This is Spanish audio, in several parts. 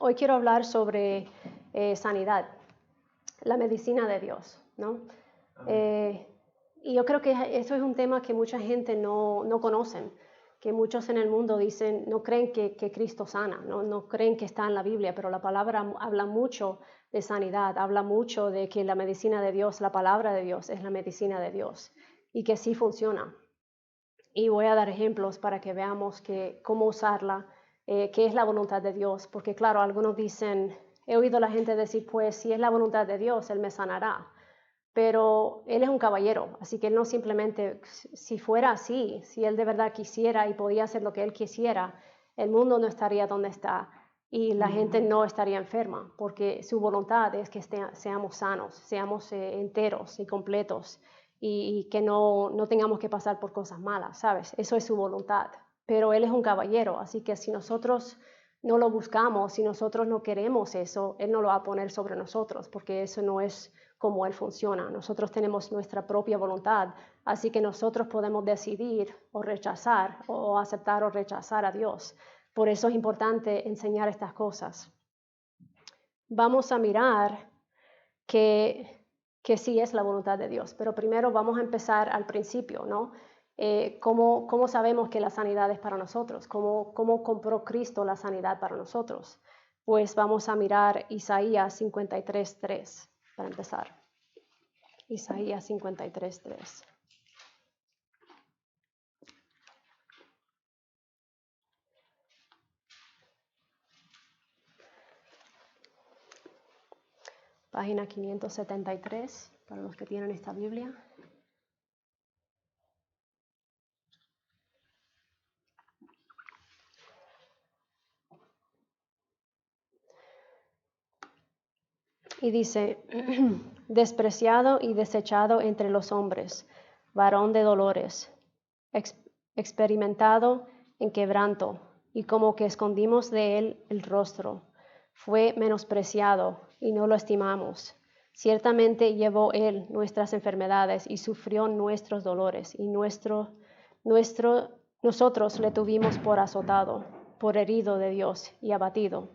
Hoy quiero hablar sobre sanidad, la medicina de Dios, ¿no? Y yo creo que eso es un tema que mucha gente no conocen, que muchos en el mundo dicen, no creen que Cristo sana, no creen que está en la Biblia, pero la palabra habla mucho de sanidad, habla mucho de que la medicina de Dios, la palabra de Dios es la medicina de Dios y que sí funciona. Y voy a dar ejemplos para que veamos cómo usarla, qué es la voluntad de Dios, porque claro, algunos dicen, he oído a la gente decir, pues si es la voluntad de Dios, Él me sanará. Pero Él es un caballero, así que Él no simplemente, si fuera así, si Él de verdad quisiera y podía hacer lo que Él quisiera, el mundo no estaría donde está y la gente no estaría enferma, porque su voluntad es que seamos sanos, seamos enteros y completos y que no tengamos que pasar por cosas malas, ¿sabes? Eso es su voluntad. Pero Él es un caballero, así que si nosotros no lo buscamos, si nosotros no queremos eso, Él no lo va a poner sobre nosotros, porque eso no es como Él funciona. Nosotros tenemos nuestra propia voluntad, así que nosotros podemos decidir o rechazar o aceptar o rechazar a Dios. Por eso es importante enseñar estas cosas. Vamos a mirar que sí es la voluntad de Dios, pero primero vamos a empezar al principio, ¿no? ¿Cómo sabemos que la sanidad es para nosotros? ¿Cómo compró Cristo la sanidad para nosotros? Pues vamos a mirar Isaías 53:3 para empezar. Isaías 53:3. Página 573, para los que tienen esta Biblia. Y dice, despreciado y desechado entre los hombres, varón de dolores, experimentado en quebranto, y como que escondimos de él el rostro. Fue menospreciado y no lo estimamos. Ciertamente llevó él nuestras enfermedades y sufrió nuestros dolores, y nosotros le tuvimos por azotado, por herido de Dios y abatido.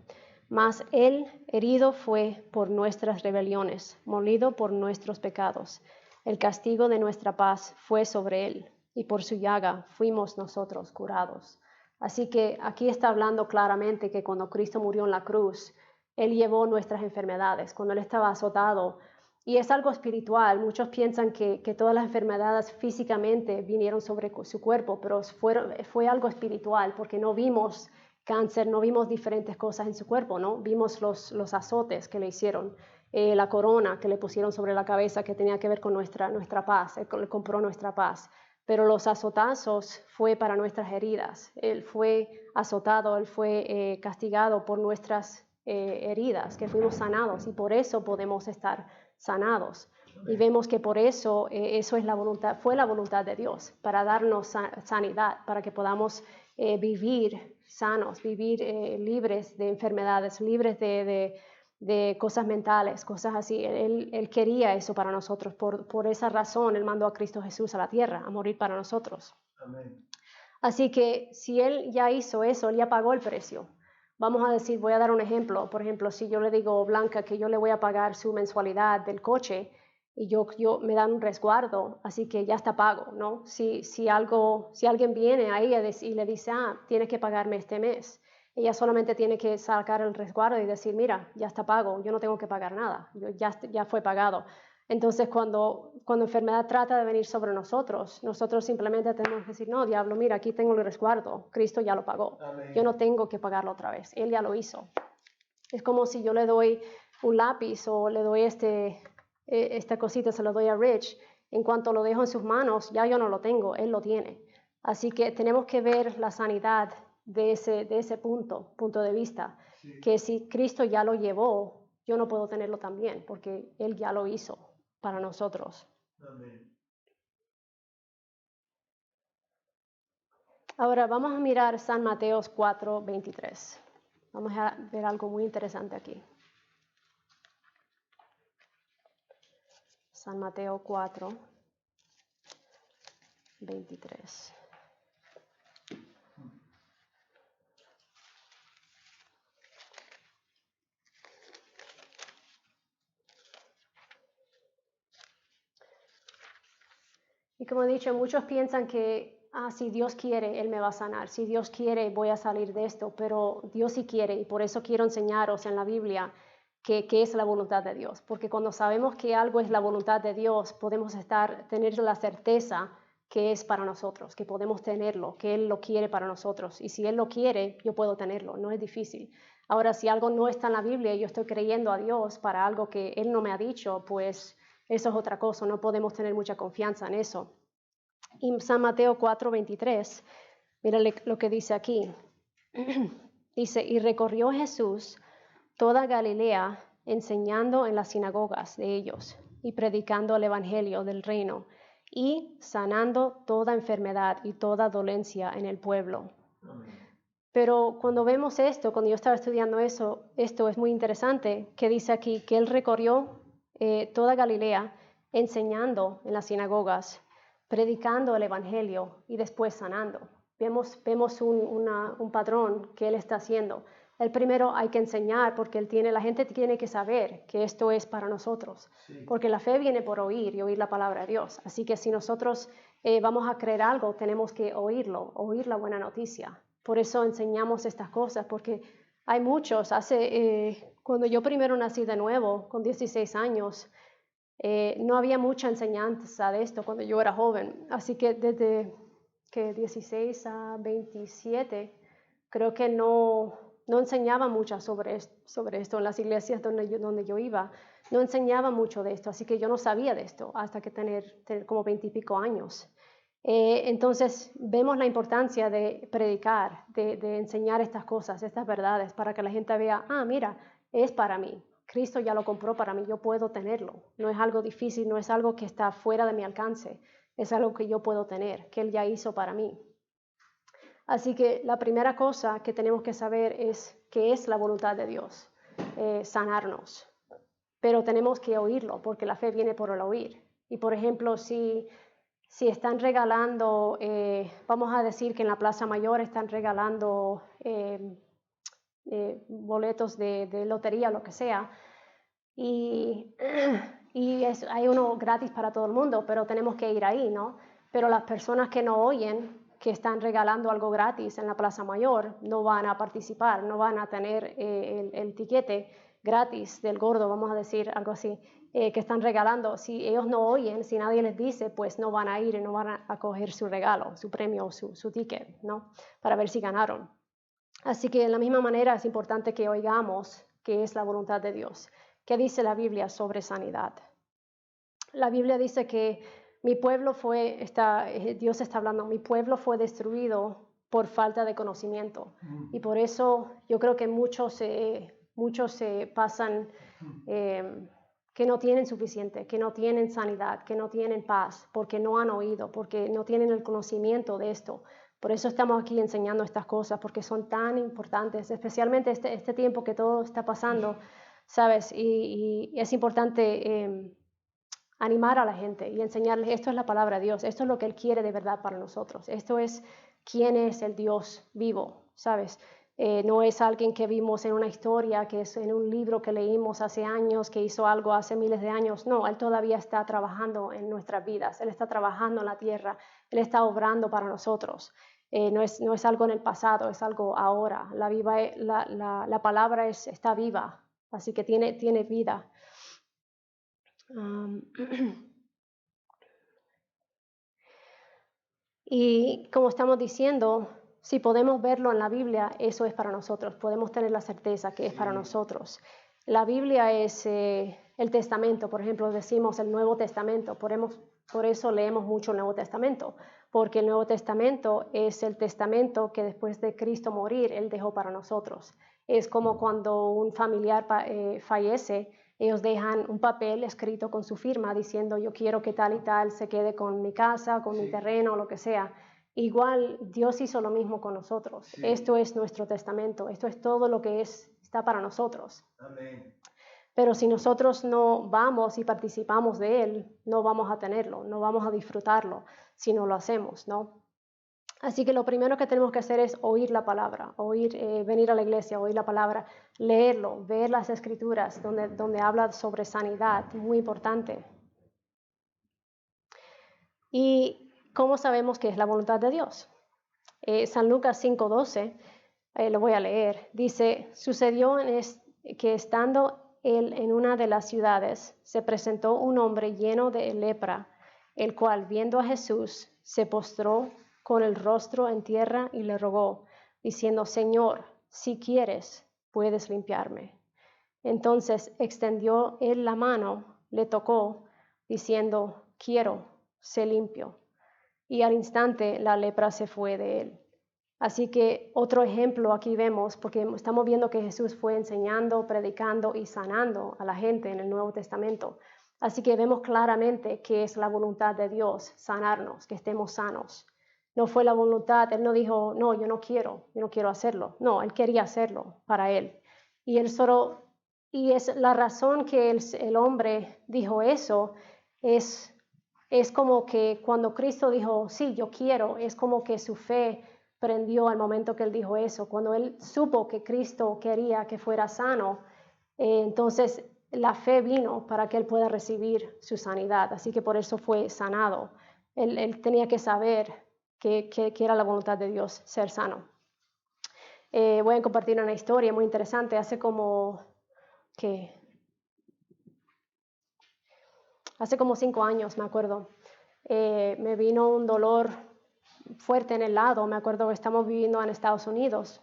Mas él herido fue por nuestras rebeliones, molido por nuestros pecados. El castigo de nuestra paz fue sobre él, y por su llaga fuimos nosotros curados. Así que aquí está hablando claramente que cuando Cristo murió en la cruz, Él llevó nuestras enfermedades, cuando Él estaba azotado. Y es algo espiritual. Muchos piensan que todas las enfermedades físicamente vinieron sobre su cuerpo, pero fue algo espiritual, porque no vimos cáncer, no vimos diferentes cosas en su cuerpo, ¿no? Vimos los azotes que le hicieron, la corona que le pusieron sobre la cabeza que tenía que ver con nuestra paz, Él compró nuestra paz. Pero los azotazos fue para nuestras heridas. Él fue azotado, Él fue castigado por nuestras heridas, que fuimos sanados y por eso podemos estar sanados. Y vemos que por eso eso es la voluntad, fue la voluntad de Dios, para darnos sanidad, para que podamos vivir sanos, vivir libres de enfermedades, libres de cosas mentales, cosas así. Él quería eso para nosotros. Por esa razón, Él mandó a Cristo Jesús a la tierra, a morir para nosotros. Amén. Así que si Él ya hizo eso, Él ya pagó el precio. Vamos a decir, voy a dar un ejemplo. Por ejemplo, si yo le digo a Blanca que yo le voy a pagar su mensualidad del coche y yo me dan un resguardo, así que ya está pago, ¿no? Si alguien viene a ella y le dice, tienes que pagarme este mes, ella solamente tiene que sacar el resguardo y decir, mira, ya está pago, yo no tengo que pagar nada, ya fue pagado. Entonces, cuando enfermedad trata de venir sobre nosotros simplemente tenemos que decir, no, diablo, mira, aquí tengo el resguardo, Cristo ya lo pagó. Amén. Yo no tengo que pagarlo otra vez, Él ya lo hizo. Es como si yo le doy un lápiz o le doy esta cosita, se lo doy a Rich, en cuanto lo dejo en sus manos, ya yo no lo tengo, Él lo tiene. Así que tenemos que ver la sanidad de ese punto de vista, sí. Que si Cristo ya lo llevó, yo no puedo tenerlo también, porque Él ya lo hizo para nosotros. Amén. Ahora vamos a mirar San Mateo 4:23. Vamos a ver algo muy interesante aquí. San Mateo 4:23. Y como he dicho, muchos piensan que, si Dios quiere, Él me va a sanar. Si Dios quiere, voy a salir de esto. Pero Dios sí quiere y por eso quiero enseñaros en la Biblia qué es la voluntad de Dios. Porque cuando sabemos que algo es la voluntad de Dios, podemos tener la certeza que es para nosotros, que podemos tenerlo, que Él lo quiere para nosotros. Y si Él lo quiere, yo puedo tenerlo, no es difícil. Ahora, si algo no está en la Biblia y yo estoy creyendo a Dios para algo que Él no me ha dicho, pues eso es otra cosa, no podemos tener mucha confianza en eso. Y San Mateo 4:23, mira lo que dice aquí. Dice, y recorrió Jesús toda Galilea, enseñando en las sinagogas de ellos y predicando el evangelio del reino y sanando toda enfermedad y toda dolencia en el pueblo. Amén. Pero cuando vemos esto, cuando yo estaba estudiando esto es muy interesante que dice aquí que él recorrió toda Galilea enseñando en las sinagogas, predicando el evangelio y después sanando. Vemos un patrón que él está haciendo. El primero hay que enseñar porque la gente tiene que saber que esto es para nosotros. Sí. Porque la fe viene por oír y oír la palabra de Dios. Así que si nosotros vamos a creer algo, tenemos que oírlo, oír la buena noticia. Por eso enseñamos estas cosas, porque hay muchos. Cuando yo primero nací de nuevo, con 16 años, no había mucha enseñanza de esto cuando yo era joven. Así que desde que 16 a 27, creo que no enseñaba mucho sobre esto en las iglesias donde yo iba. No enseñaba mucho de esto, así que yo no sabía de esto hasta que tener como 20 y pico años. Entonces vemos la importancia de predicar, de enseñar estas cosas, estas verdades, para que la gente vea, mira, es para mí. Cristo ya lo compró para mí, yo puedo tenerlo. No es algo difícil, no es algo que está fuera de mi alcance, es algo que yo puedo tener, que Él ya hizo para mí. Así que la primera cosa que tenemos que saber es qué es la voluntad de Dios, sanarnos. Pero tenemos que oírlo, porque la fe viene por el oír. Y por ejemplo, si están regalando, vamos a decir que en la Plaza Mayor están regalando boletos de lotería o lo que sea, y hay uno gratis para todo el mundo, pero tenemos que ir ahí, ¿no? Pero las personas que no oyen que están regalando algo gratis en la Plaza Mayor no van a participar, no van a tener el tiquete gratis del gordo, vamos a decir algo así, que están regalando. Si ellos no oyen, si nadie les dice, pues no van a ir y no van a coger su regalo, su premio, su ticket, ¿no? Para ver si ganaron. Así que de la misma manera es importante que oigamos qué es la voluntad de Dios. ¿Qué dice la Biblia sobre sanidad? La Biblia dice que mi pueblo Dios está hablando, mi pueblo fue destruido por falta de conocimiento. Y por eso yo creo que muchos se pasan que no tienen suficiente, que no tienen sanidad, que no tienen paz, porque no han oído, porque no tienen el conocimiento de esto. Por eso estamos aquí enseñando estas cosas, porque son tan importantes, especialmente este tiempo que todo está pasando, ¿sabes? Y es importante animar a la gente y enseñarles, esto es la palabra de Dios, esto es lo que Él quiere de verdad para nosotros, esto es quién es el Dios vivo, ¿sabes? No es alguien que vimos en una historia, que es en un libro que leímos hace años, que hizo algo hace miles de años. No, Él todavía está trabajando en nuestras vidas, Él está trabajando en la tierra, Él está obrando para nosotros. No es algo en el pasado, es algo ahora. La palabra está viva, así que tiene vida. Y como estamos diciendo, si podemos verlo en la Biblia, eso es para nosotros. Podemos tener la certeza que es para nosotros. La Biblia es el Testamento, por ejemplo, decimos el Nuevo Testamento. Por eso leemos mucho el Nuevo Testamento, porque el Nuevo Testamento es el testamento que después de Cristo morir, Él dejó para nosotros. Es como cuando un familiar fallece, ellos dejan un papel escrito con su firma diciendo yo quiero que tal y tal se quede con mi casa, con mi terreno, lo que sea. Igual Dios hizo lo mismo con nosotros. Sí. Esto es nuestro testamento, esto es todo lo que está para nosotros. Amén. Pero si nosotros no vamos y participamos de él, no vamos a tenerlo, no vamos a disfrutarlo si no lo hacemos, ¿no? Así que lo primero que tenemos que hacer es oír la palabra, venir a la iglesia, oír la palabra, leerlo, ver las escrituras donde habla sobre sanidad, muy importante. ¿Y cómo sabemos que es la voluntad de Dios? San Lucas 5:12, lo voy a leer, dice, sucedió que estando él en una de las ciudades, se presentó un hombre lleno de lepra, el cual, viendo a Jesús, se postró con el rostro en tierra y le rogó, diciendo, Señor, si quieres, puedes limpiarme. Entonces extendió él la mano, le tocó, diciendo, quiero, sé limpio. Y al instante la lepra se fue de él. Así que otro ejemplo aquí vemos, porque estamos viendo que Jesús fue enseñando, predicando y sanando a la gente en el Nuevo Testamento. Así que vemos claramente que es la voluntad de Dios sanarnos, que estemos sanos. No fue la voluntad, Él no dijo, no, yo no quiero hacerlo. No, Él quería hacerlo para Él. Y Él solo, y es la razón que el hombre dijo eso, es como que cuando Cristo dijo, sí, yo quiero, es como que su fe prendió al momento que él dijo eso. Cuando él supo que Cristo quería que fuera sano, entonces la fe vino para que él pueda recibir su sanidad. Así que por eso fue sanado. Él tenía que saber que era la voluntad de Dios ser sano. Voy a compartir una historia muy interesante. Hace como 5 años, me acuerdo, me vino un dolor fuerte en el lado. Me acuerdo que estamos viviendo en Estados Unidos.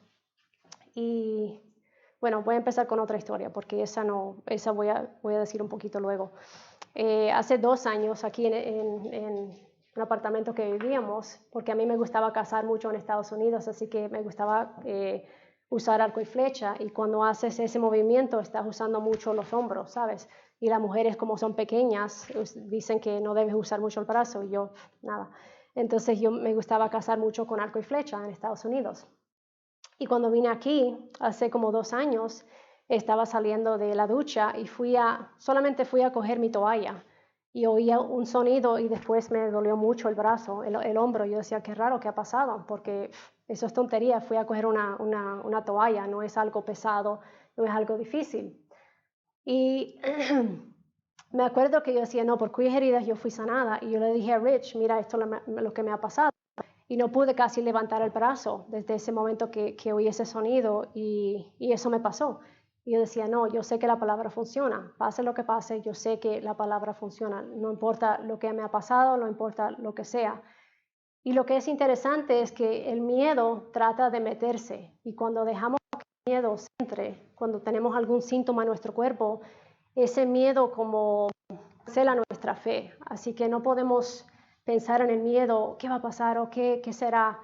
Y bueno, voy a empezar con otra historia, porque esa voy a decir un poquito luego. Hace 2 años, aquí en un apartamento que vivíamos, porque a mí me gustaba cazar mucho en Estados Unidos, así que me gustaba usar arco y flecha, y cuando haces ese movimiento estás usando mucho los hombros, ¿sabes? Y las mujeres, como son pequeñas, dicen que no debes usar mucho el brazo, y yo, nada. Entonces yo me gustaba cazar mucho con arco y flecha en Estados Unidos. Y cuando vine aquí, hace como 2 años, estaba saliendo de la ducha y solamente fui a coger mi toalla, y oía un sonido y después me dolió mucho el brazo, el hombro. Yo decía, qué raro, ¿qué ha pasado? Porque eso es tontería, fui a coger una toalla, no es algo pesado, no es algo difícil. Y me acuerdo que yo decía, no, por cuyas heridas yo fui sanada. Y yo le dije a Rich, mira, esto es lo que me ha pasado. Y no pude casi levantar el brazo desde ese momento que oí ese sonido, y eso me pasó. Y yo decía, no, yo sé que la palabra funciona, pase lo que pase, yo sé que la palabra funciona, no importa lo que me ha pasado, no importa lo que sea. Y lo que es interesante es que el miedo trata de meterse, y cuando dejamos que el miedo entre, cuando tenemos algún síntoma en nuestro cuerpo, ese miedo como cancela nuestra fe. Así que no podemos pensar en el miedo, qué va a pasar o qué será,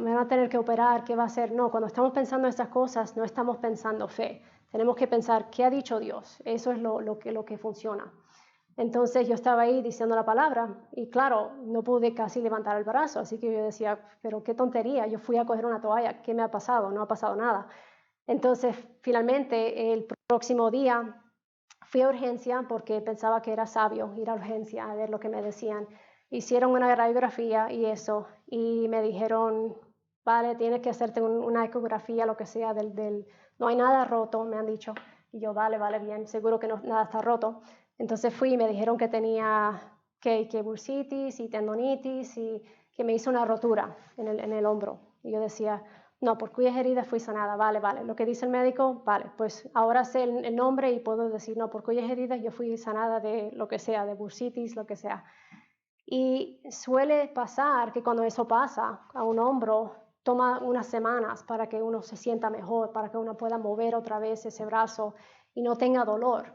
me van a tener que operar, qué va a hacer. No, cuando estamos pensando en estas cosas no estamos pensando fe. Tenemos que pensar, ¿qué ha dicho Dios? Eso es lo que funciona. Entonces yo estaba ahí diciendo la palabra, y claro, no pude casi levantar el brazo, así que yo decía, pero qué tontería, yo fui a coger una toalla, ¿qué me ha pasado? No ha pasado nada. Entonces finalmente el próximo día fui a urgencia porque pensaba que era sabio ir a urgencia a ver lo que me decían. Hicieron una radiografía y eso, y me dijeron, vale, tienes que hacerte una ecografía, lo que sea, no hay nada roto, me han dicho. Y yo, vale, bien, seguro que no, nada está roto. Entonces fui y me dijeron que tenía que bursitis y tendonitis, y que me hizo una rotura en el hombro. Y yo decía, no, por cuyas heridas fui sanada, vale, lo que dice el médico, vale, pues ahora sé el nombre y puedo decir, no, por cuyas heridas yo fui sanada de lo que sea, de bursitis, lo que sea. Y suele pasar que cuando eso pasa a un hombro, toma unas semanas para que uno se sienta mejor, para que uno pueda mover otra vez ese brazo y no tenga dolor.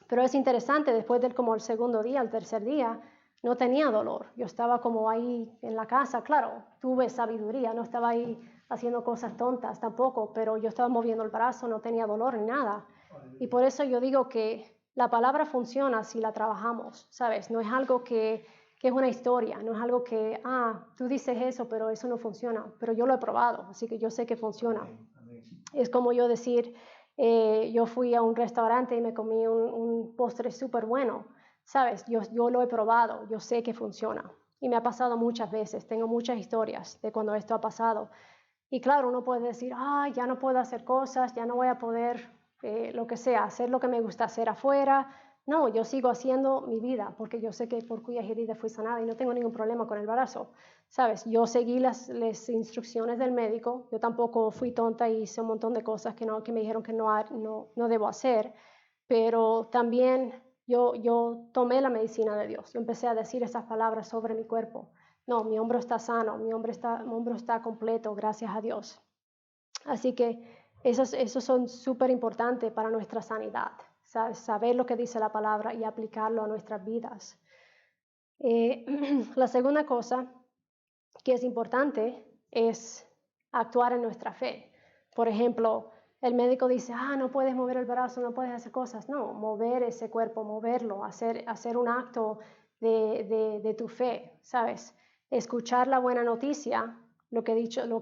Pero es interesante, después del como el segundo día, el tercer día, no tenía dolor. Yo estaba como ahí en la casa, claro, tuve sabiduría, no estaba ahí haciendo cosas tontas tampoco, pero yo estaba moviendo el brazo, no tenía dolor ni nada. Y por eso yo digo que la palabra funciona si la trabajamos, ¿sabes? No es algo que es una historia, no es algo que, tú dices eso, pero eso no funciona. Pero yo lo he probado, así que yo sé que funciona. Es como yo decir, yo fui a un restaurante y me comí un postre súper bueno, ¿sabes? Yo lo he probado, yo sé que funciona. Y me ha pasado muchas veces, tengo muchas historias de cuando esto ha pasado. Y claro, uno puede decir, ya no puedo hacer cosas, ya no voy a poder, lo que sea, hacer lo que me gusta hacer afuera, No, yo sigo haciendo mi vida porque yo sé que por cuyas heridas fui sanada y no tengo ningún problema con el embarazo. ¿Sabes? Yo seguí las instrucciones del médico, yo tampoco fui tonta y hice un montón de cosas que me dijeron que no debo hacer, pero también yo tomé la medicina de Dios. Yo empecé a decir esas palabras sobre mi cuerpo. No, mi hombro está sano, mi hombro está completo, gracias a Dios. Así que esos son súper importantes para nuestra sanidad, ¿sabes? Saber lo que dice la palabra y aplicarlo a nuestras vidas. La segunda cosa que es importante es actuar en nuestra fe. Por ejemplo, el médico dice, no puedes mover el brazo, no puedes hacer cosas. No, mover ese cuerpo, moverlo, hacer un acto de tu fe, ¿sabes? Escuchar la buena noticia, lo que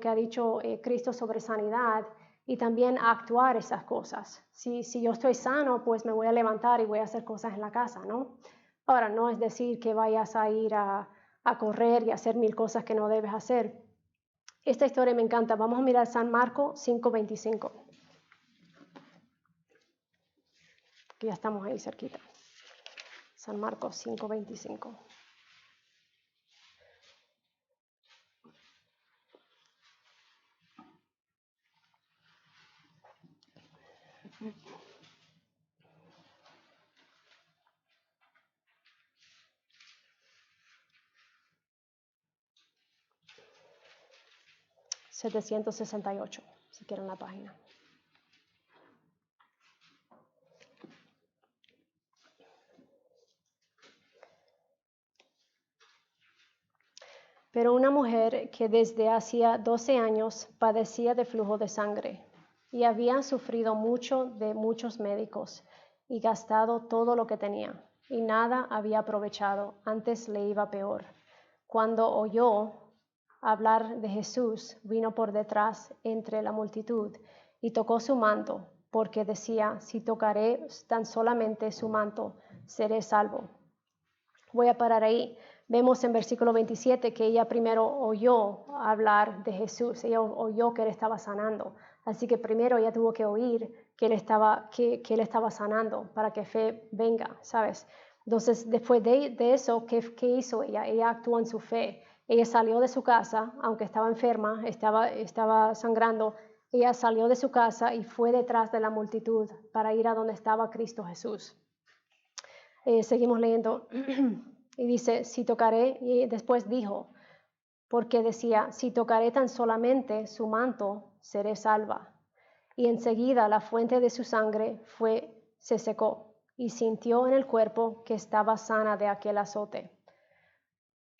ha dicho Cristo sobre sanidad, y también actuar esas cosas. Si yo estoy sano, pues me voy a levantar y voy a hacer cosas en la casa, ¿no? Ahora, no es decir que vayas a ir a correr y hacer 1000 cosas que no debes hacer. Esta historia me encanta. Vamos a mirar San Marcos 5:25. Que ya estamos ahí cerquita. San Marcos 5:25. ...768, si quieren la página. Pero una mujer que desde hacía 12 años padecía de flujo de sangre y había sufrido mucho de muchos médicos y gastado todo lo que tenía, y nada había aprovechado, antes le iba peor. Cuando oyó hablar de Jesús, vino por detrás entre la multitud y tocó su manto, porque decía, si tocaré tan solamente su manto, seré salvo. Voy a parar ahí. Vemos en versículo 27 que ella primero oyó hablar de Jesús, ella oyó que él estaba sanando. Así que primero ella tuvo que oír que él estaba sanando para que fe venga, ¿sabes? Entonces, después de eso, ¿qué hizo ella? Ella actuó en su fe. Ella salió de su casa, aunque estaba enferma, estaba sangrando. Ella salió de su casa y fue detrás de la multitud para ir a donde estaba Cristo Jesús. Seguimos leyendo. Y dice, si tocaré, y después dijo, porque decía, si tocaré tan solamente su manto, seré salva. Y enseguida la fuente de su sangre se secó, y sintió en el cuerpo que estaba sana de aquel azote.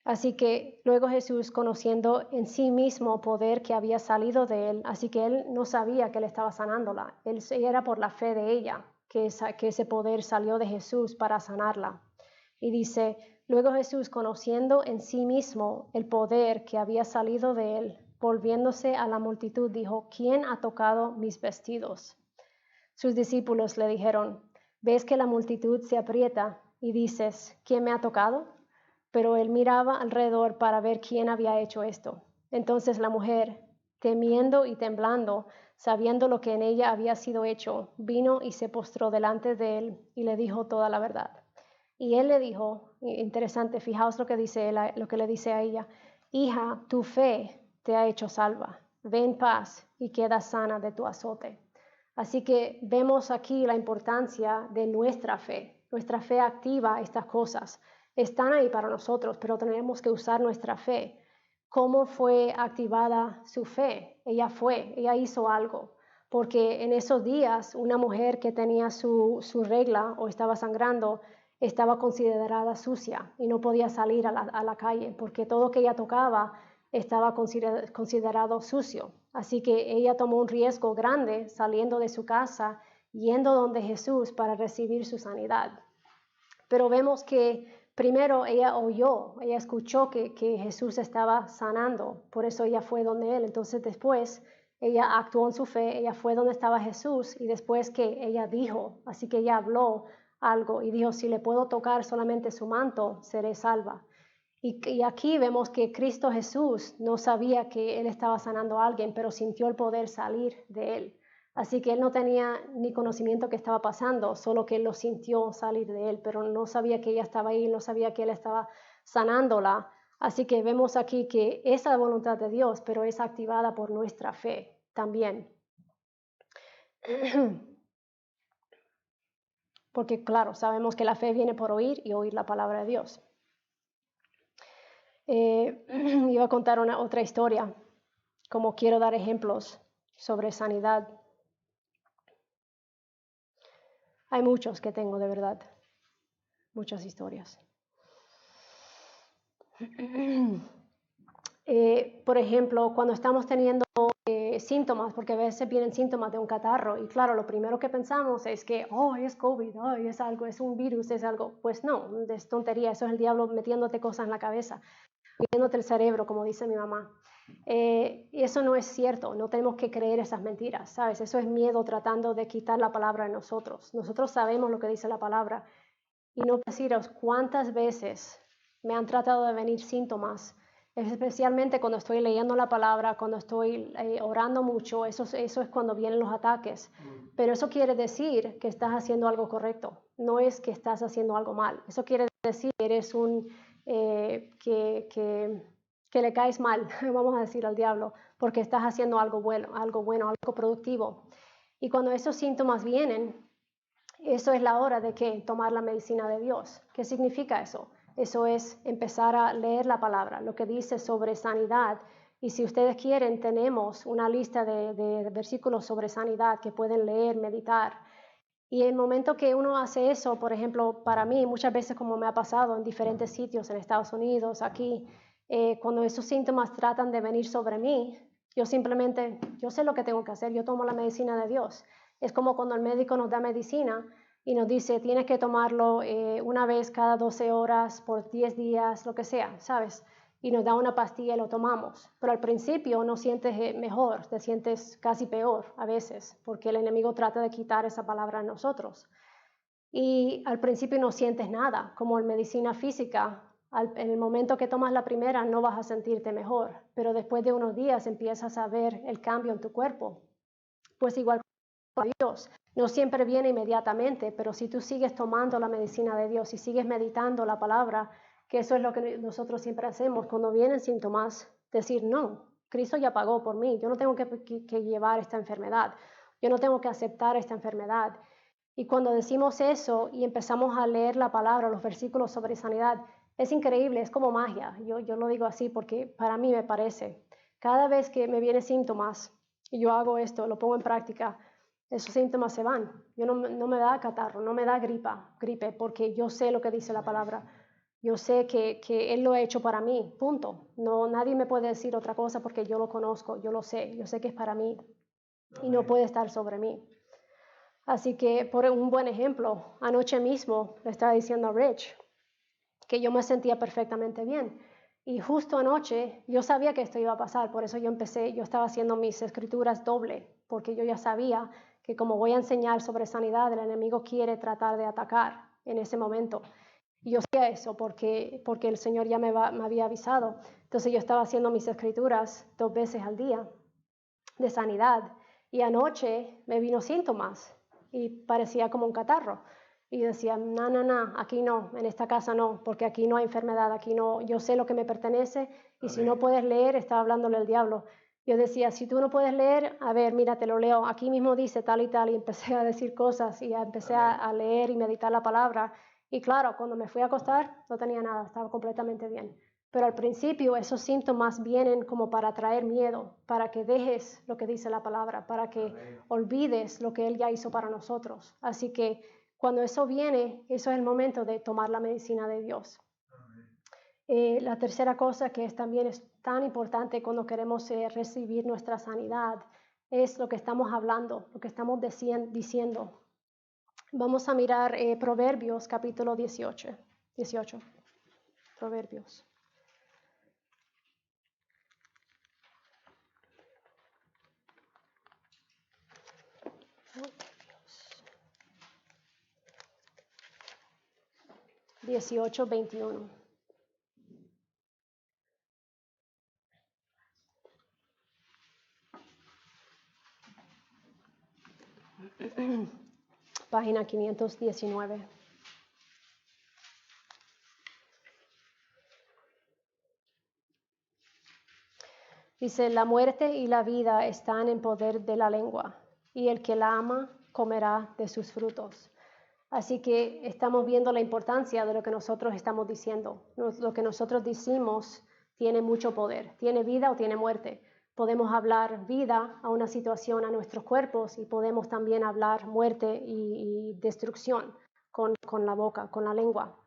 Así que luego Jesús, conociendo en sí mismo poder que había salido de él, así que él no sabía que él estaba sanándola, él era por la fe de ella, que ese poder salió de Jesús para sanarla. Y dice, luego Jesús, conociendo en sí mismo el poder que había salido de él, volviéndose a la multitud, dijo, ¿quién ha tocado mis vestidos? Sus discípulos le dijeron, ¿ves que la multitud se aprieta y dices, ¿quién me ha tocado? Pero él miraba alrededor para ver quién había hecho esto. Entonces la mujer, temiendo y temblando, sabiendo lo que en ella había sido hecho, vino y se postró delante de él y le dijo toda la verdad. Y él le dijo, interesante, fijaos lo que le dice a ella, hija, tu fe te ha hecho salva, ve en paz y queda sana de tu azote. Así que vemos aquí la importancia de nuestra fe activa estas cosas. Están ahí para nosotros, pero tenemos que usar nuestra fe. ¿Cómo fue activada su fe? Ella hizo algo. Porque en esos días una mujer que tenía su regla o estaba sangrando estaba considerada sucia y no podía salir a la calle porque todo que ella tocaba estaba considerado sucio. Así que ella tomó un riesgo grande saliendo de su casa, yendo donde Jesús para recibir su sanidad. Pero vemos que primero ella escuchó que Jesús estaba sanando, por eso ella fue donde él. Entonces después ella actuó en su fe, ella fue donde estaba Jesús y después que ella dijo, así que ella habló algo y dijo, si le puedo tocar solamente su manto, seré salva. Y aquí vemos que Cristo Jesús no sabía que él estaba sanando a alguien, pero sintió el poder salir de él. Así que él no tenía ni conocimiento que estaba pasando, solo que él lo sintió salir de él, pero no sabía que ella estaba ahí, no sabía que él estaba sanándola. Así que vemos aquí que es la voluntad de Dios, pero es activada por nuestra fe también. Porque claro, sabemos que la fe viene por oír y oír la palabra de Dios. Iba a contar otra historia, como quiero dar ejemplos sobre sanidad. Hay muchos que tengo, de verdad, muchas historias. Por ejemplo, cuando estamos teniendo síntomas, porque a veces vienen síntomas de un catarro, y claro, lo primero que pensamos es que, es COVID, es algo, es un virus, es algo. Pues no, es tontería, eso es el diablo metiéndote cosas en la cabeza, metiéndote el cerebro, como dice mi mamá. Y eso no es cierto, no tenemos que creer esas mentiras, ¿sabes? Eso es miedo tratando de quitar la palabra de nosotros. Nosotros sabemos lo que dice la palabra, y no deciros cuántas veces me han tratado de venir síntomas, especialmente cuando estoy leyendo la palabra, cuando estoy orando mucho, eso es cuando vienen los ataques. Pero eso quiere decir que estás haciendo algo correcto, no es que estás haciendo algo mal. Eso quiere decir que eres que le caes mal, vamos a decir, al diablo, porque estás haciendo algo bueno, algo productivo. Y cuando esos síntomas vienen, eso es la hora de que tomar la medicina de Dios. ¿Qué significa eso? Eso es empezar a leer la palabra, lo que dice sobre sanidad. Y si ustedes quieren, tenemos una lista de versículos sobre sanidad que pueden leer, meditar. Y en el momento que uno hace eso, por ejemplo, para mí, muchas veces como me ha pasado en diferentes sitios, en Estados Unidos, aquí, cuando esos síntomas tratan de venir sobre mí, yo simplemente, yo sé lo que tengo que hacer, yo tomo la medicina de Dios. Es como cuando el médico nos da medicina y nos dice, tienes que tomarlo una vez cada 12 horas, por 10 días, lo que sea, ¿sabes? Y nos da una pastilla y lo tomamos. Pero al principio no sientes mejor, te sientes casi peor a veces, porque el enemigo trata de quitar esa palabra en nosotros. Y al principio no sientes nada, como en medicina física. En el momento que tomas la primera no vas a sentirte mejor, pero después de unos días empiezas a ver el cambio en tu cuerpo. Pues igual con Dios, no siempre viene inmediatamente, pero si tú sigues tomando la medicina de Dios y sigues meditando la palabra, que eso es lo que nosotros siempre hacemos cuando vienen síntomas, decir, no, Cristo ya pagó por mí, yo no tengo que llevar esta enfermedad, yo no tengo que aceptar esta enfermedad. Y cuando decimos eso y empezamos a leer la palabra, los versículos sobre sanidad, es increíble, es como magia. Yo lo digo así porque para mí me parece. Cada vez que me vienen síntomas y yo hago esto, lo pongo en práctica, esos síntomas se van. Yo no me da catarro, no me da gripe, porque yo sé lo que dice la palabra. Yo sé que Él lo ha hecho para mí, punto. No, nadie me puede decir otra cosa porque yo lo conozco, yo sé que es para mí y no puede estar sobre mí. Así que, por un buen ejemplo, anoche mismo le estaba diciendo a Rich que yo me sentía perfectamente bien. Y justo anoche yo sabía que esto iba a pasar, por eso yo estaba haciendo mis escrituras doble, porque yo ya sabía que como voy a enseñar sobre sanidad, el enemigo quiere tratar de atacar en ese momento. Y yo sabía eso porque el Señor ya me había avisado. Entonces yo estaba haciendo mis escrituras 2 veces al día de sanidad. Y anoche me vino síntomas y parecía como un catarro. Y decía, no, aquí no, en esta casa no, porque aquí no hay enfermedad, aquí no, yo sé lo que me pertenece y si no puedes leer, estaba hablándole al diablo. Yo decía, si tú no puedes leer, a ver, mira, te lo leo, aquí mismo dice tal y tal, y empecé a decir cosas y empecé a leer y meditar la palabra. Y claro, cuando me fui a acostar, no tenía nada, estaba completamente bien. Pero al principio esos síntomas vienen como para traer miedo, para que dejes lo que dice la palabra, para que olvides lo que Él ya hizo para nosotros. Así que cuando eso viene, eso es el momento de tomar la medicina de Dios. La tercera cosa que también es tan importante cuando queremos recibir nuestra sanidad es lo que estamos hablando, lo que estamos diciendo. Vamos a mirar Proverbios capítulo 18. Proverbios. 18:21. página 519. Dice, la muerte y la vida están en poder de la lengua, y el que la ama comerá de sus frutos. Así que estamos viendo la importancia de lo que nosotros estamos diciendo. Lo que nosotros decimos tiene mucho poder, tiene vida o tiene muerte. Podemos hablar vida a una situación, a nuestros cuerpos, y podemos también hablar muerte y destrucción con la boca, con la lengua.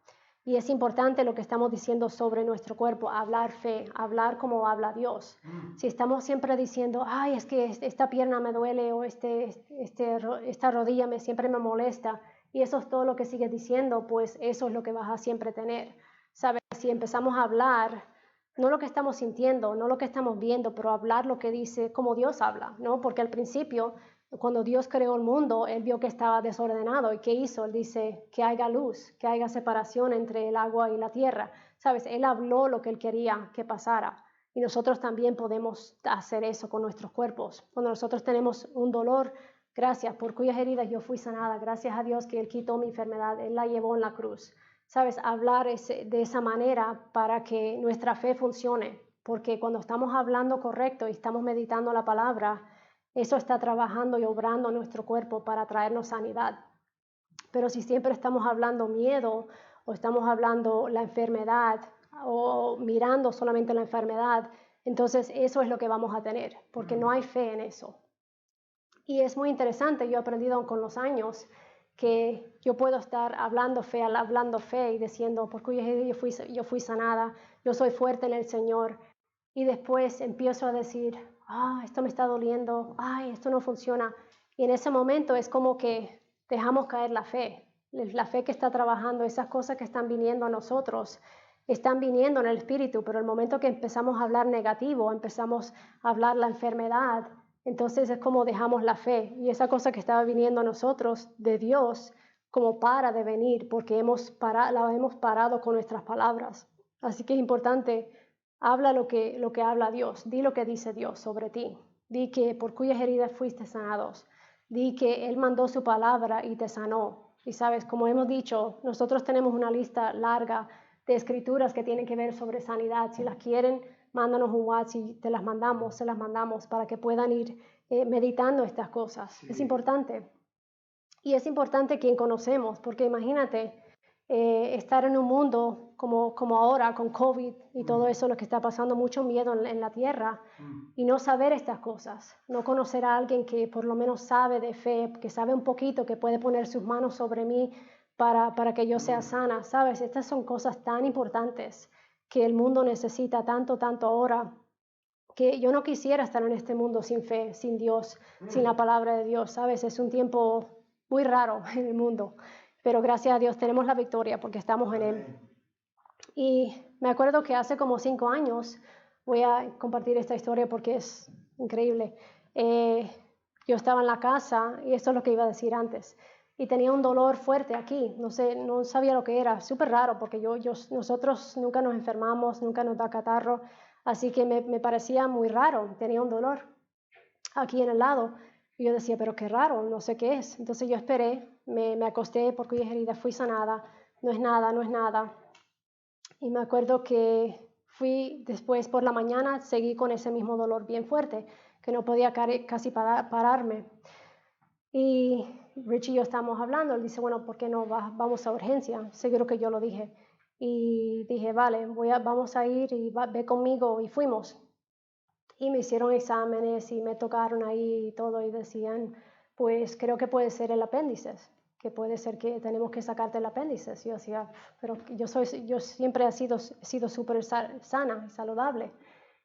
Y es importante lo que estamos diciendo sobre nuestro cuerpo, hablar fe, hablar como habla Dios. Si estamos siempre diciendo, ay, es que esta pierna me duele o esta rodilla siempre me molesta, y eso es todo lo que sigues diciendo, pues eso es lo que vas a siempre tener. ¿Sabes? Si empezamos a hablar, no lo que estamos sintiendo, no lo que estamos viendo, pero hablar lo que dice, como Dios habla, ¿no? Porque al principio, cuando Dios creó el mundo, Él vio que estaba desordenado. ¿Y qué hizo? Él dice que haya luz, que haya separación entre el agua y la tierra. ¿Sabes? Él habló lo que Él quería que pasara. Y nosotros también podemos hacer eso con nuestros cuerpos. Cuando nosotros tenemos un dolor, gracias, por cuyas heridas yo fui sanada. Gracias a Dios que Él quitó mi enfermedad. Él la llevó en la cruz. ¿Sabes? Hablar de esa manera para que nuestra fe funcione. Porque cuando estamos hablando correcto y estamos meditando la palabra, eso está trabajando y obrando en nuestro cuerpo para traernos sanidad. Pero si siempre estamos hablando miedo o estamos hablando la enfermedad o mirando solamente la enfermedad, entonces eso es lo que vamos a tener, porque no hay fe en eso. Y es muy interesante, yo he aprendido con los años que yo puedo estar hablando fe y diciendo, por cuya yo fui sanada, yo soy fuerte en el Señor, y después empiezo a decir, esto me está doliendo, esto no funciona. Y en ese momento es como que dejamos caer la fe que está trabajando, esas cosas que están viniendo a nosotros, están viniendo en el espíritu, pero el momento que empezamos a hablar negativo, empezamos a hablar la enfermedad, entonces es como dejamos la fe. Y esa cosa que estaba viniendo a nosotros de Dios, como para de venir, porque la hemos parado con nuestras palabras. Así que es importante. Habla lo que habla Dios, di lo que dice Dios sobre ti, di que por cuyas heridas fuiste sanados, di que Él mandó su palabra y te sanó. Y sabes, como hemos dicho, nosotros tenemos una lista larga de escrituras que tienen que ver sobre sanidad. Si las quieren, mándanos un WhatsApp y se las mandamos para que puedan ir meditando estas cosas. Sí. Es importante. Y es importante quien conocemos, porque imagínate, estar en un mundo como ahora con COVID y todo eso, lo que está pasando, mucho miedo en la tierra, y no saber estas cosas, no conocer a alguien que por lo menos sabe de fe, que sabe un poquito, que puede poner sus manos sobre mí para que yo sea sana, ¿sabes? Estas son cosas tan importantes que el mundo necesita tanto ahora, que yo no quisiera estar en este mundo sin fe, sin Dios, sin la palabra de Dios, ¿sabes? Es un tiempo muy raro en el mundo, pero gracias a Dios tenemos la victoria porque estamos en Él. Y me acuerdo que hace como 5 años, voy a compartir esta historia porque es increíble, yo estaba en la casa, y esto es lo que iba a decir antes, y tenía un dolor fuerte aquí, no sabía lo que era, súper raro, porque nosotros nunca nos enfermamos, nunca nos da catarro, así que me parecía muy raro, tenía un dolor aquí en el lado. Y yo decía, pero qué raro, no sé qué es. Entonces yo esperé, me acosté por cuyas heridas fui sanada, no es nada. Y me acuerdo que fui después por la mañana, seguí con ese mismo dolor bien fuerte, que no podía casi pararme. Y Rich y yo estábamos hablando, él dice, bueno, ¿por qué no vamos a urgencia? Seguro que yo lo dije. Y dije, vale, vamos a ir y ve conmigo, y fuimos. Y me hicieron exámenes y me tocaron ahí y todo, y decían, pues creo que puede ser el apéndice, que puede ser que tenemos que sacarte el apéndice. Y yo decía, pero yo siempre he sido súper sana y saludable.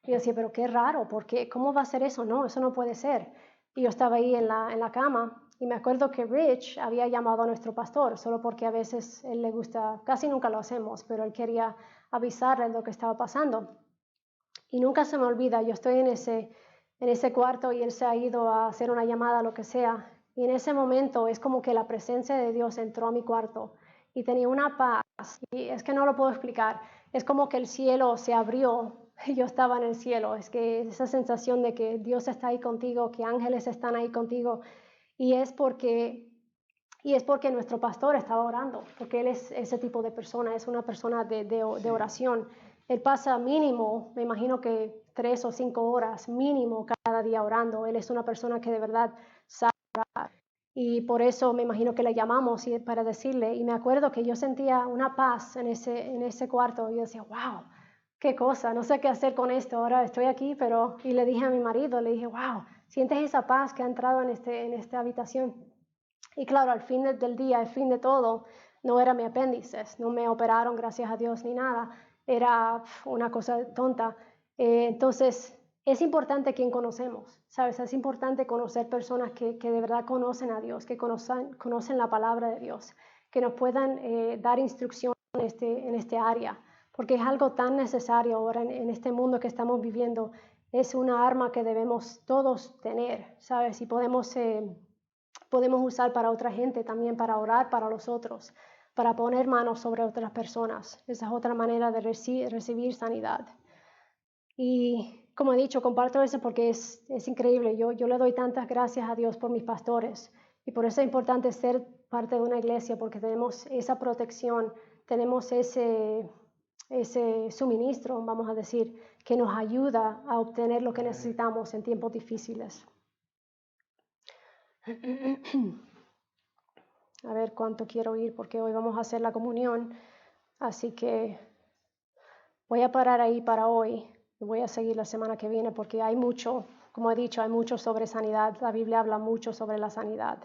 Y yo decía, pero qué raro, porque ¿cómo va a ser eso? No, eso no puede ser. Y yo estaba ahí en la cama, y me acuerdo que Rich había llamado a nuestro pastor, solo porque a veces él le gusta, casi nunca lo hacemos, pero él quería avisarle de lo que estaba pasando. Y nunca se me olvida, yo estoy en ese cuarto y él se ha ido a hacer una llamada, lo que sea. Y en ese momento es como que la presencia de Dios entró a mi cuarto y tenía una paz. Y es que no lo puedo explicar. Es como que el cielo se abrió y yo estaba en el cielo. Es que esa sensación de que Dios está ahí contigo, que ángeles están ahí contigo. Y es porque Y es porque nuestro pastor estaba orando, porque él es ese tipo de persona, es una persona de oración. Él pasa mínimo, me imagino que 3 o 5 horas mínimo cada día orando. Él es una persona que de verdad sabe orar. Y por eso me imagino que le llamamos para decirle. Y me acuerdo que yo sentía una paz en ese cuarto. Y yo decía, wow, qué cosa, no sé qué hacer con esto. Ahora estoy aquí, pero... Y le dije a mi marido, le dije, wow, ¿sientes esa paz que ha entrado en esta habitación? Y claro, al fin del día, al fin de todo, no era mi apéndice, no me operaron, gracias a Dios, ni nada, era una cosa tonta. Entonces, es importante quién conocemos, ¿sabes? Es importante conocer personas que de verdad conocen a Dios, que conocen la palabra de Dios, que nos puedan dar instrucción en este área, porque es algo tan necesario ahora en este mundo que estamos viviendo. Es una arma que debemos todos tener, ¿sabes? Y podemos usar para otra gente también, para orar para los otros, para poner manos sobre otras personas. Esa es otra manera de recibir sanidad. Y como he dicho, comparto eso porque es increíble. Yo le doy tantas gracias a Dios por mis pastores. Y por eso es importante ser parte de una iglesia, porque tenemos esa protección, tenemos ese suministro, vamos a decir, que nos ayuda a obtener lo que necesitamos en tiempos difíciles. A ver cuánto quiero ir, porque hoy vamos a hacer la comunión. Así que voy a parar ahí para hoy y voy a seguir la semana que viene, porque hay mucho, como he dicho, hay mucho sobre sanidad. La Biblia habla mucho sobre la sanidad.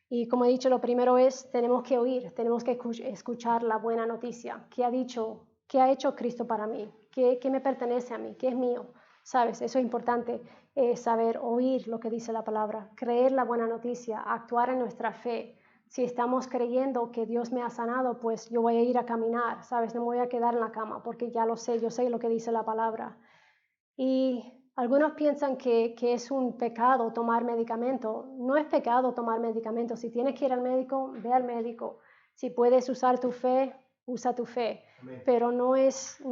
Y como he dicho, lo primero es, tenemos que oír, tenemos que escuchar la buena noticia. ¿Qué ha dicho? ¿Qué ha hecho Cristo para mí? ¿Qué me pertenece a mí? ¿Qué es mío? ¿Sabes? Eso es importante, saber oír lo que dice la palabra, creer la buena noticia, actuar en nuestra fe. Si estamos creyendo que Dios me ha sanado, pues yo voy a ir a caminar, ¿sabes? No me voy a quedar en la cama porque ya lo sé, yo sé lo que dice la palabra. Y algunos piensan que es un pecado tomar medicamento. No es pecado tomar medicamento. Si tienes que ir al médico, ve al médico. Si puedes usar tu fe, usa tu fe. Amén. Pero no es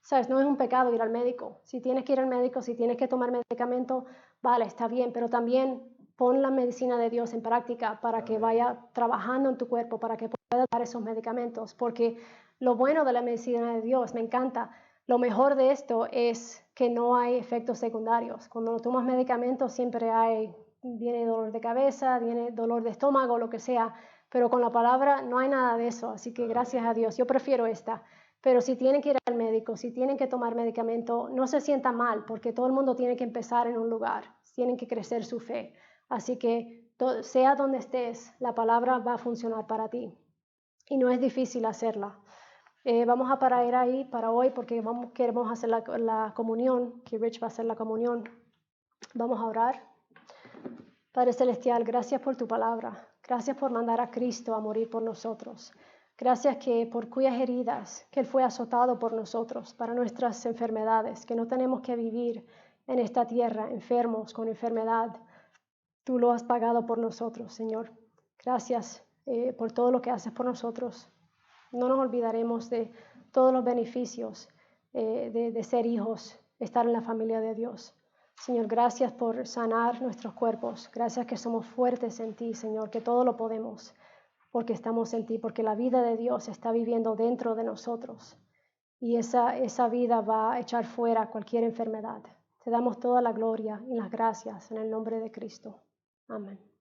¿sabes? No es un pecado ir al médico. Si tienes que ir al médico, si tienes que tomar medicamento, vale, está bien, pero también pon la medicina de Dios en práctica para que vaya trabajando en tu cuerpo, para que puedas dar esos medicamentos. Porque lo bueno de la medicina de Dios, me encanta, lo mejor de esto es que no hay efectos secundarios. Cuando tomas medicamentos siempre viene dolor de cabeza, viene dolor de estómago, lo que sea, pero con la palabra no hay nada de eso, así que gracias a Dios, yo prefiero esta. Pero si tienen que ir al médico, si tienen que tomar medicamento, no se sientan mal, porque todo el mundo tiene que empezar en un lugar, tienen que crecer su fe. Así que sea donde estés, la palabra va a funcionar para ti. Y no es difícil hacerla. Vamos a parar ahí para hoy porque queremos hacer la comunión, que Rich va a hacer la comunión. Vamos a orar. Padre Celestial, gracias por tu palabra. Gracias por mandar a Cristo a morir por nosotros. Gracias que por cuyas heridas, que Él fue azotado por nosotros, para nuestras enfermedades, que no tenemos que vivir en esta tierra enfermos con enfermedad. Tú lo has pagado por nosotros, Señor. Gracias por todo lo que haces por nosotros. No nos olvidaremos de todos los beneficios de ser hijos, estar en la familia de Dios. Señor, gracias por sanar nuestros cuerpos. Gracias que somos fuertes en ti, Señor, que todo lo podemos porque estamos en ti, porque la vida de Dios está viviendo dentro de nosotros. Y esa vida va a echar fuera cualquier enfermedad. Te damos toda la gloria y las gracias en el nombre de Cristo. Amén.